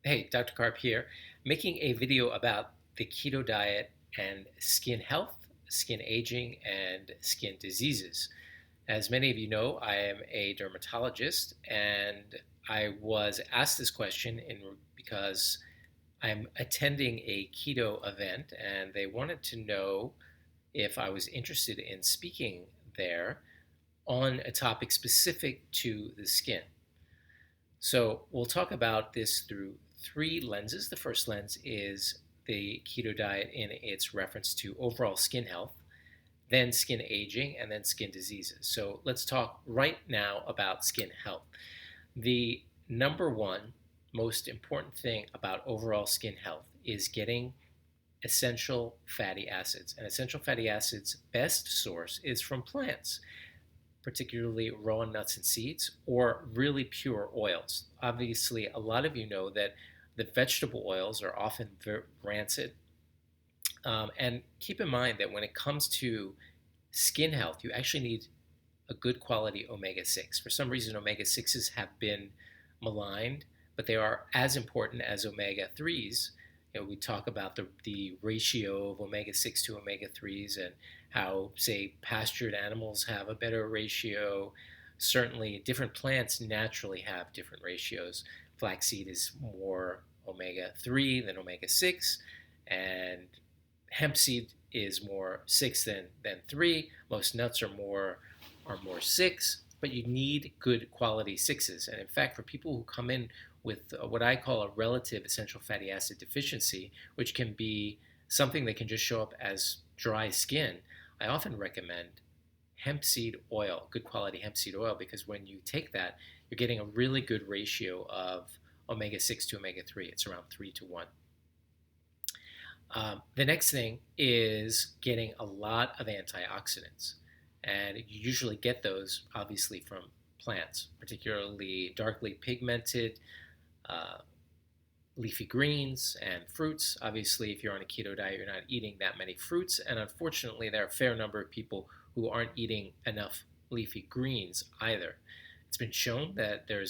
Hey, Dr. Karp here, making a video about the keto diet and skin health, skin aging, and skin diseases. As many of you know, I am a dermatologist, and I was asked this question because I'm attending a keto event, and they wanted to know if I was interested in speaking there on a topic specific to the skin. So we'll talk about this through three lenses. The first lens is the keto diet in its reference to overall skin health, then skin aging, and then skin diseases. So let's talk right now about skin health. The number one most important thing about overall skin health is getting essential fatty acids. And essential fatty acids' best source is from plants, particularly raw nuts and seeds, or really pure oils. Obviously, a lot of you know that the vegetable oils are often rancid. And keep in mind that when it comes to skin health, you actually need a good quality omega 6. For some reason, omega 6s have been maligned, but they are as important as omega 3s. We talk about the ratio of omega 6 to omega 3s and how, say, pastured animals have a better ratio. Certainly, different plants naturally have different ratios. Flaxseed is more omega 3 than omega 6, and hemp seed is more 6 than 3. Most nuts are more 6, but you need good quality 6s. And in fact, for people who come in with what I call a relative essential fatty acid deficiency, which can be something that can just show up as dry skin, I often recommend hemp seed oil, good quality hemp seed oil, because when you take that, you're getting a really good ratio of omega 6 to omega 3. It's around 3 to 1. The next thing is getting a lot of antioxidants. And you usually get those, obviously, from plants, particularly darkly pigmented leafy greens and fruits. Obviously, if you're on a keto diet, you're not eating that many fruits. And unfortunately, there are a fair number of people who aren't eating enough leafy greens either. It's been shown that there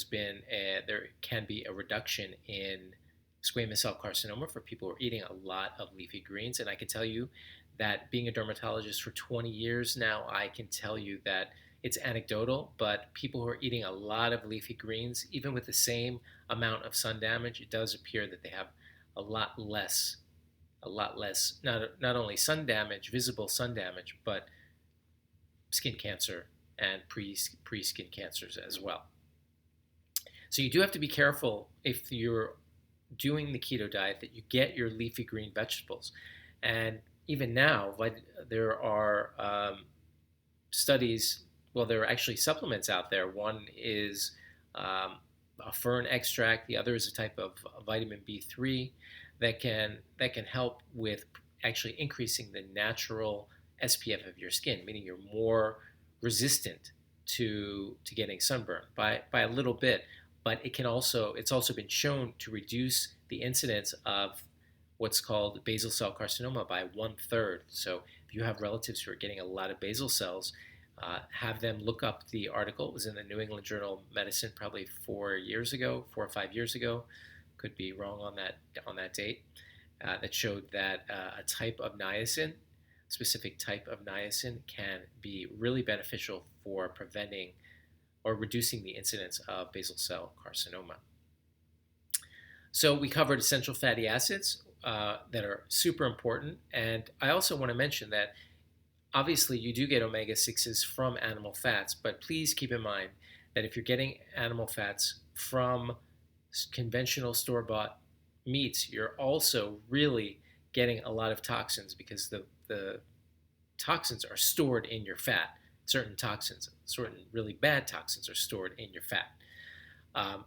can be a reduction in squamous cell carcinoma for people who are eating a lot of leafy greens. And I can tell you that being a dermatologist for 20 years now, I can tell you that it's anecdotal, but people who are eating a lot of leafy greens, even with the same amount of sun damage, it does appear that they have a lot less, not only sun damage, visible sun damage, but skin cancer and pre-skin cancers as well. So you do have to be careful if you're doing the keto diet that you get your leafy green vegetables. And even now, there are studies, well, there are actually supplements out there. One is a fern extract, the other is a type of vitamin B3 that can help with actually increasing the natural SPF of your skin, meaning you're more resistant to getting sunburn by a little bit. But it's also been shown to reduce the incidence of what's called basal cell carcinoma by 1/3. So if you have relatives who are getting a lot of basal cells, have them look up the article. It was in the New England Journal of Medicine probably 4 or 5 years ago. Could be wrong on that date. That showed that a type of niacin, specific type of niacin, can be really beneficial for preventing or reducing the incidence of basal cell carcinoma. So we covered essential fatty acids that are super important. And I also want to mention that obviously you do get omega 6s from animal fats, but please keep in mind that if you're getting animal fats from conventional store-bought meats, you're also really getting a lot of toxins because the toxins are stored in your fat. Certain really bad toxins are stored in your fat.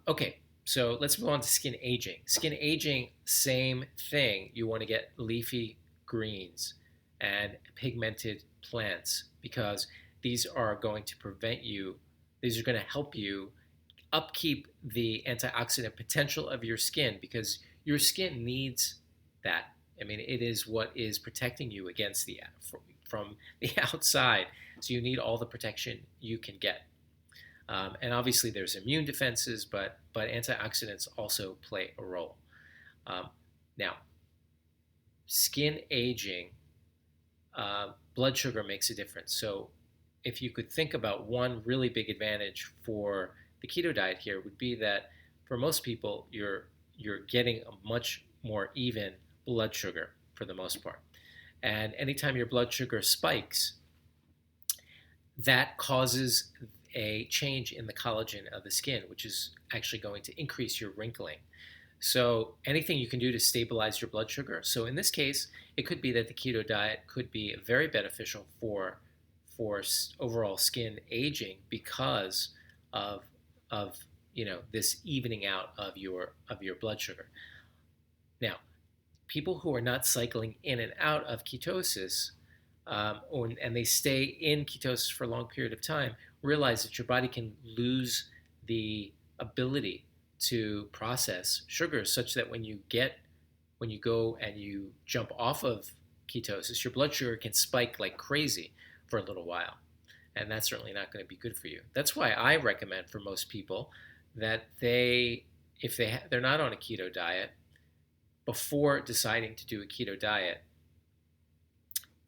Okay, so let's move on to skin aging. Skin aging, same thing. You want to get leafy greens and pigmented plants because these are going to help you upkeep the antioxidant potential of your skin because your skin needs that. I mean, it is what is protecting you against from the outside. So you need all the protection you can get. And obviously there's immune defenses, but antioxidants also play a role. Um, Now, skin aging, blood sugar makes a difference. So, if you could think about one really big advantage for the keto diet here, would be that for most people, you're getting a much more even blood sugar for the most part. And anytime your blood sugar spikes, that causes a change in the collagen of the skin, which is actually going to increase your wrinkling. So anything you can do to stabilize your blood sugar. So in this case, it could be that the keto diet could be very beneficial for overall skin aging because of of this evening out of your blood sugar. Now, people who are not cycling in and out of ketosis, and they stay in ketosis for a long period of time, realize that your body can lose the ability to process sugars, such that when you go and you jump off of ketosis, your blood sugar can spike like crazy for a little while, and that's certainly not going to be good for you. That's why I recommend for most people that if they're not on a keto diet, before deciding to do a keto diet,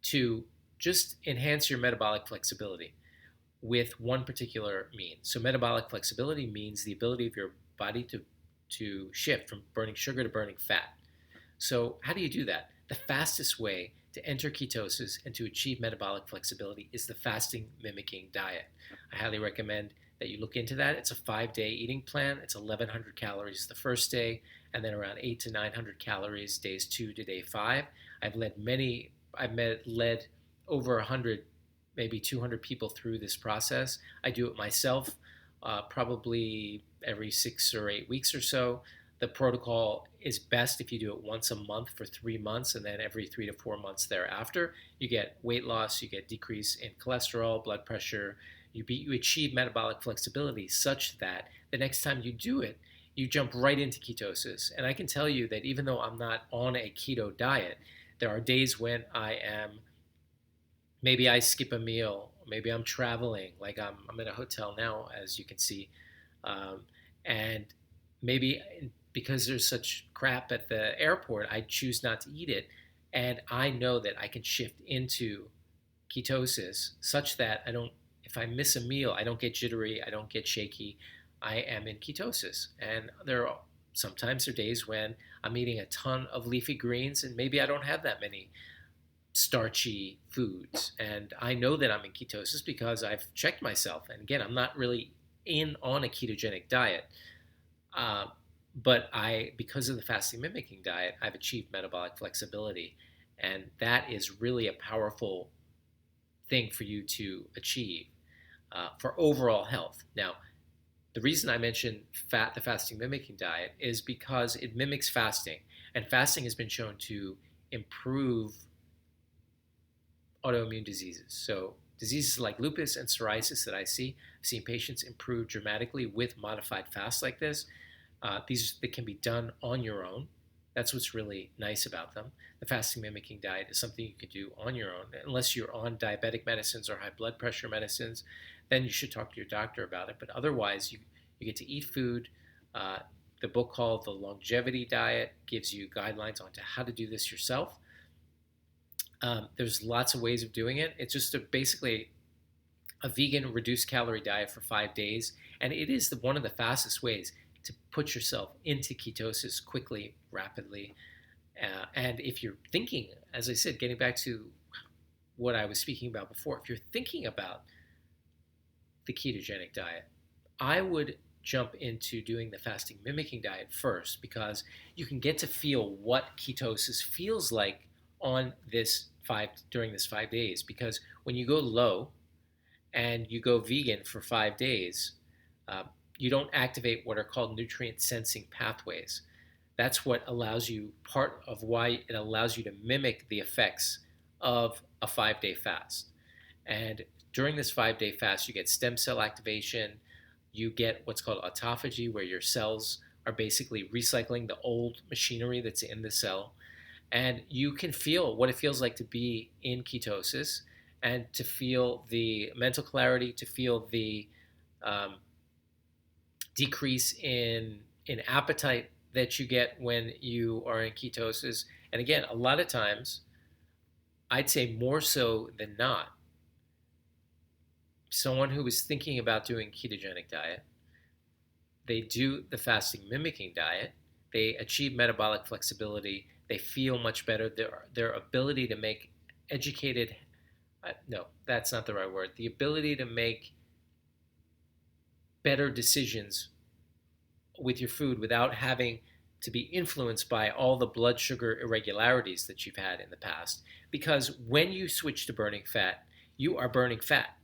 to just enhance your metabolic flexibility with one particular means. So metabolic flexibility means the ability of your body to shift from burning sugar to burning fat. So how do you do that? The fastest way to enter ketosis and to achieve metabolic flexibility is the fasting mimicking diet. I highly recommend that you look into that. It's a 5-day eating plan. It's 1,100 calories the first day, and then around 8 to 900 calories days 2 to day 5. I've led over 100, maybe 200 people through this process. I do it myself, probably every 6 or 8 weeks or so. The protocol is best if you do it once a month for 3 months, and then every 3 to 4 months thereafter. You get weight loss, you get decrease in cholesterol, blood pressure, you achieve metabolic flexibility such that the next time you do it, you jump right into ketosis. And I can tell you that even though I'm not on a keto diet, there are days when maybe I skip a meal, maybe I'm traveling, like I'm in a hotel now, as you can see, um, and maybe because there's such crap at the airport, I choose not to eat it, and I know that I can shift into ketosis such that I don't, if I miss a meal, I don't get jittery, I don't get shaky. I am in ketosis, and sometimes there are days when I'm eating a ton of leafy greens, and maybe I don't have that many starchy foods. And I know that I'm in ketosis because I've checked myself. And again, I'm not really on a ketogenic diet, uh, but because of the fasting mimicking diet, I've achieved metabolic flexibility, and that is really a powerful thing for you to achieve for overall health. Now, the reason I mentioned the fasting mimicking diet is because it mimics fasting, and fasting has been shown to improve autoimmune diseases. So diseases like lupus and psoriasis that I've seen patients improve dramatically with modified fasts like this. These that can be done on your own. That's what's really nice about them. The fasting mimicking diet is something you can do on your own. Unless you're on diabetic medicines or high blood pressure medicines, then you should talk to your doctor about it. But otherwise, you get to eat food. The book called The Longevity Diet gives you guidelines on to how to do this yourself. There's lots of ways of doing it. It's just basically a vegan reduced calorie diet for 5 days, and it is one of the fastest ways to put yourself into ketosis quickly, rapidly. And if you're thinking, as I said, getting back to what I was speaking about before, if you're thinking about the ketogenic diet, I would jump into doing the fasting mimicking diet first, because you can get to feel what ketosis feels like during this 5 days. Because when you go low and you go vegan for 5 days, you don't activate what are called nutrient sensing pathways. That's what part of why it allows you to mimic the effects of a 5-day fast. And during this 5-day fast, you get stem cell activation, you get what's called autophagy, where your cells are basically recycling the old machinery that's in the cell. And you can feel what it feels like to be in ketosis, and to feel the mental clarity, to feel the decrease in appetite, that you get when you are in ketosis, and again, a lot of times, I'd say more so than not, someone who is thinking about doing ketogenic diet, they do the fasting mimicking diet, they achieve metabolic flexibility, they feel much better. Their ability to make educated, no, that's not the right word, the ability to make better decisions with your food without having to be influenced by all the blood sugar irregularities that you've had in the past. Because when you switch to burning fat, you are burning fat.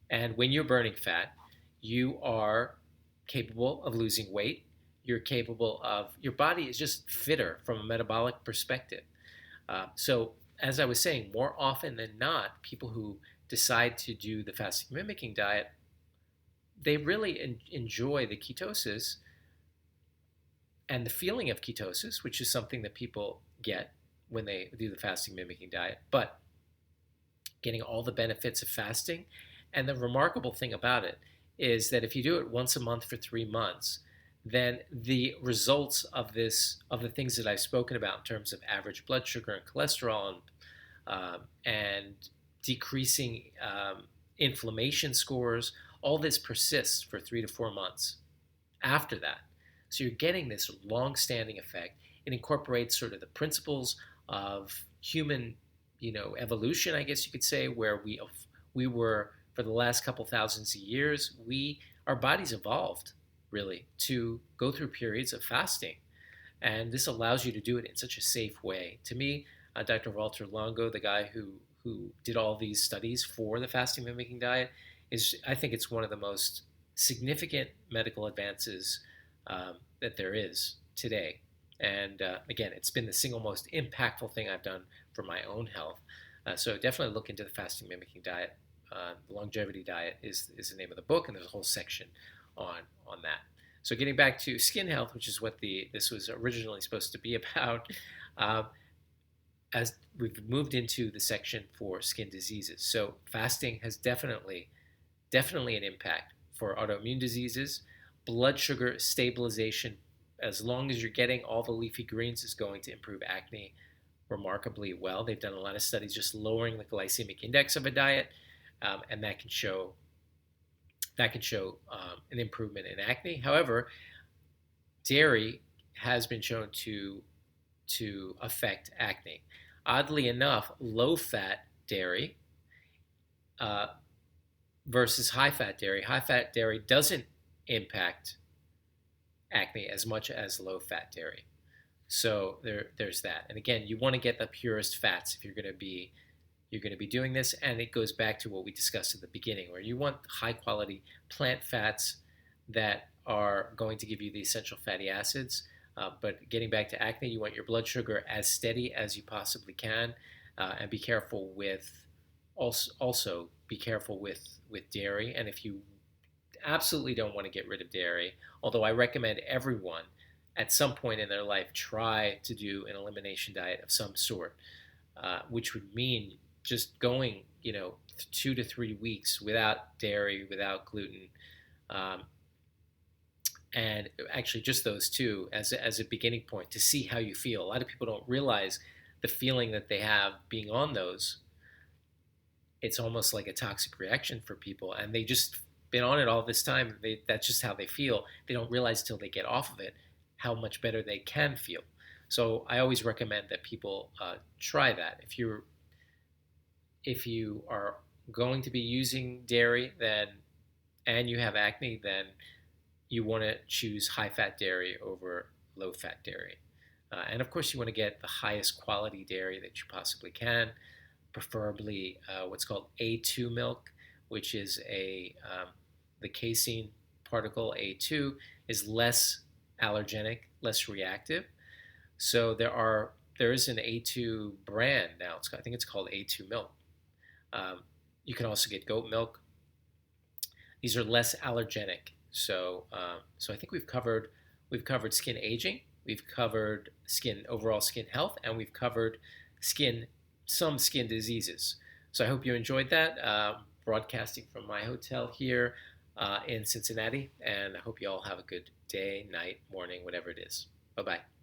And when you're burning fat, you are capable of losing weight. You're capable of, your body is just fitter from a metabolic perspective. So, as I was saying, more often than not, people who decide to do the fasting mimicking diet, they really enjoy the ketosis and the feeling of ketosis, which is something that people get when they do the fasting mimicking diet, but getting all the benefits of fasting. And the remarkable thing about it is that if you do it once a month for 3 months, then the results of of the things that I've spoken about in terms of average blood sugar and cholesterol and decreasing inflammation scores, all this persists for 3 to 4 months after that. So you're getting this long-standing effect. It incorporates sort of the principles of human, evolution, I guess you could say, where we were for the last couple thousands of years, our bodies evolved really to go through periods of fasting, and this allows you to do it in such a safe way. To me, Dr. Walter Longo, the guy who did all these studies for the fasting mimicking diet, I think it's one of the most significant medical advances that there is today. And again, it's been the single most impactful thing I've done for my own health. So definitely look into the fasting mimicking diet. The longevity diet is the name of the book, and there's a whole section on that. So getting back to skin health, which is what this was originally supposed to be about, as we've moved into the section for skin diseases. So fasting has definitely an impact for autoimmune diseases. Blood sugar stabilization, as long as you're getting all the leafy greens, is going to improve acne remarkably well. They've done a lot of studies just lowering the glycemic index of a diet, and that can show an improvement in acne. However, dairy has been shown to affect acne. Oddly enough, low-fat dairy versus high-fat dairy. High-fat dairy doesn't impact acne as much as low-fat dairy. So there's that. And again, you want to get the purest fats if you're going to be doing this, and it goes back to what we discussed at the beginning, where you want high-quality plant fats that are going to give you the essential fatty acids. But getting back to acne, you want your blood sugar as steady as you possibly can, and be careful with also be careful with dairy. And if you absolutely don't want to get rid of dairy, although I recommend everyone at some point in their life try to do an elimination diet of some sort, which would mean just going 2 to 3 weeks without dairy, without gluten, and actually just those two as a beginning point to see how you feel. A lot of people don't realize the feeling that they have being on those. It's almost like a toxic reaction for people, and they just been on it all this time. That's just how they feel. They don't realize till they get off of it how much better they can feel. So I always recommend that people try that. If you are going to be using dairy and you have acne, then you want to choose high-fat dairy over low-fat dairy. And of course, you want to get the highest quality dairy that you possibly can, preferably what's called A2 milk, which is the casein particle A2 is less allergenic, less reactive. So there is an A2 brand now. I think it's called A2 milk. You can also get goat milk. These are less allergenic. So I think we've covered skin aging, we've covered overall skin health, and we've covered some skin diseases. So I hope you enjoyed that. Broadcasting from my hotel here in Cincinnati, and I hope you all have a good day, night, morning, whatever it is. Bye bye.